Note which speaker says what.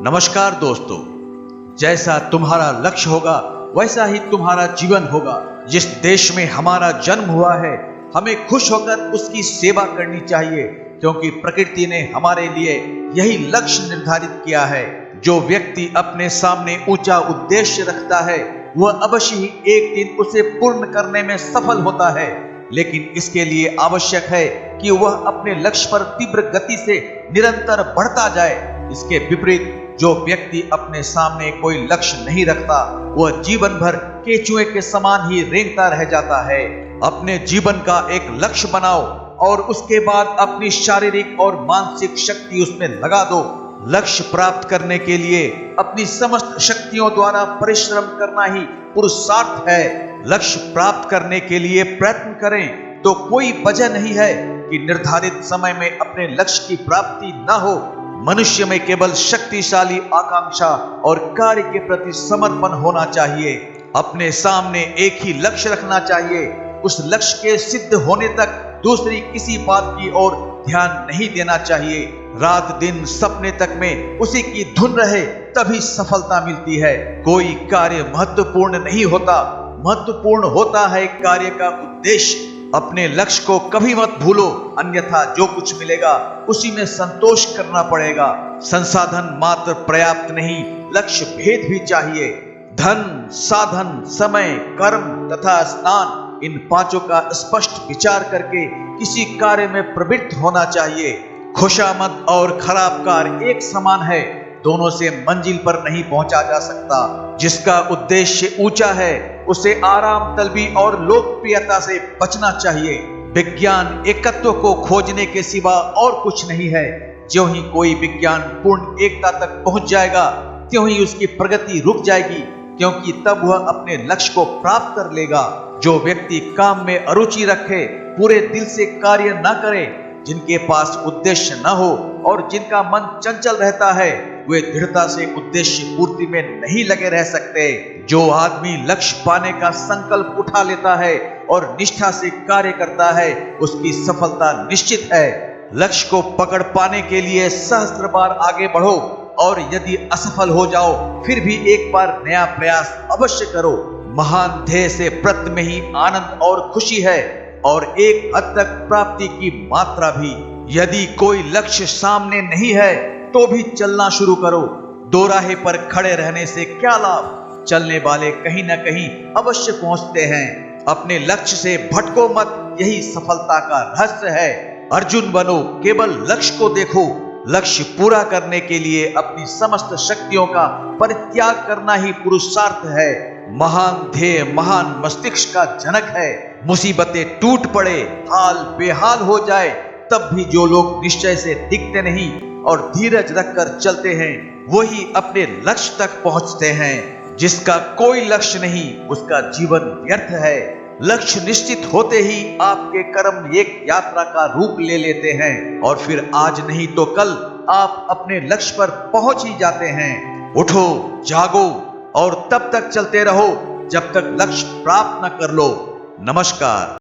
Speaker 1: नमस्कार दोस्तों, जैसा तुम्हारा लक्ष्य होगा वैसा ही तुम्हारा जीवन होगा। जिस देश में हमारा जन्म हुआ है हमें खुश होकर उसकी सेवा करनी चाहिए, क्योंकि प्रकृति ने हमारे लिए यही लक्ष्य निर्धारित किया है। जो व्यक्ति अपने सामने ऊंचा उद्देश्य रखता है वह अवश्य ही एक दिन उसे पूर्ण करने में सफल होता है, लेकिन इसके लिए आवश्यक है कि वह अपने लक्ष्य पर तीव्र गति से निरंतर बढ़ता जाए। इसके विपरीत जो व्यक्ति अपने सामने कोई लक्ष्य नहीं रखता वह जीवन भर केचुए के समान ही रेंगता रह जाता है। अपने जीवन का एक लक्ष्य बनाओ और उसके बाद अपनी शारीरिक और मानसिक शक्ति उसमें लगा दो। लक्ष्य प्राप्त करने के लिए अपनी समस्त शक्तियों द्वारा परिश्रम करना ही पुरुषार्थ है। लक्ष्य प्राप्त करने के लिए प्रयत्न करें तो कोई वजह नहीं है कि निर्धारित समय में अपने लक्ष्य की प्राप्ति न हो। मनुष्य में केवल शक्तिशाली आकांक्षा और कार्य के प्रति समर्पण होना चाहिए। अपने सामने एक ही लक्ष्य रखना चाहिए। उस लक्ष्य के सिद्ध होने तक दूसरी किसी बात की ओर ध्यान नहीं देना चाहिए। रात दिन सपने तक में उसी की धुन रहे तभी सफलता मिलती है। कोई कार्य महत्वपूर्ण नहीं होता, महत्वपूर्ण होता है कार्य का उद्देश्य। अपने लक्ष्य को कभी मत भूलो, अन्यथा जो कुछ मिलेगा उसी में संतोष करना पड़ेगा। संसाधन मात्र पर्याप्त नहीं, लक्ष्य भेद भी चाहिए। धन, साधन, समय, कर्म तथा स्नान, इन पांचों का स्पष्ट विचार करके किसी कार्य में प्रवृत्त होना चाहिए। खुशामद और खराब कार्य एक समान है, दोनों से मंजिल पर नहीं पहुंचा जा सकता। जिसका उद्देश्य ऊंचा है उसे आराम तलबी और लोकप्रियता से बचना चाहिए। विज्ञान एकत्व को खोजने के सिवा और कुछ नहीं है। ज्यों ही कोई विज्ञान पूर्ण एकता तक पहुंच जाएगा त्यों ही उसकी प्रगति रुक जाएगी, क्योंकि तब वह अपने लक्ष्य को प्राप्त कर लेगा। जो व्यक्ति काम में अरुचि रखे, पूरे दिल से कार्य न करे, जिनके पास उद्देश्य न हो और जिनका मन चंचल रहता है, वे दृढ़ता से उद्देश्य पूर्ति में नहीं लगे रह सकते। जो आदमी लक्ष्य पाने का संकल्प उठा लेता है और निष्ठा से कार्य करता है, उसकी सफलता निश्चित है। लक्ष्य को पकड़ पाने के लिए सहस्त्र बार आगे बढ़ो और यदि असफल हो जाओ फिर भी एक बार नया प्रयास अवश्य करो। महान ध्येय से प्रत में ही आनंद और खुशी है और एक हद तक प्राप्ति की मात्रा भी। यदि कोई लक्ष्य सामने नहीं है तो भी चलना शुरू करो। दोराहे पर खड़े रहने से क्या लाभ, चलने वाले कहीं ना कहीं अवश्य पहुंचते हैं। अपने लक्ष्य से भटको मत, यही सफलता का रहस्य है। अर्जुन बनो, केवल लक्ष्य को देखो। लक्ष्य पूरा करने के लिए अपनी समस्त शक्तियों का परित्याग करना ही पुरुषार्थ है। महान ध्येय महान मस्तिष्क का जनक है। मुसीबतें टूट पड़े, हाल बेहाल हो जाए, तब भी जो लोग निश्चय से टिकते नहीं और धीरज रखकर चलते हैं वही अपने लक्ष्य तक पहुंचते हैं। जिसका कोई लक्ष्य नहीं उसका जीवन व्यर्थ है। लक्ष्य निश्चित होते ही आपके कर्म एक यात्रा का रूप ले लेते हैं और फिर आज नहीं तो कल आप अपने लक्ष्य पर पहुंच ही जाते हैं। उठो, जागो और तब तक चलते रहो जब तक लक्ष्य प्राप्त न कर लो। नमस्कार।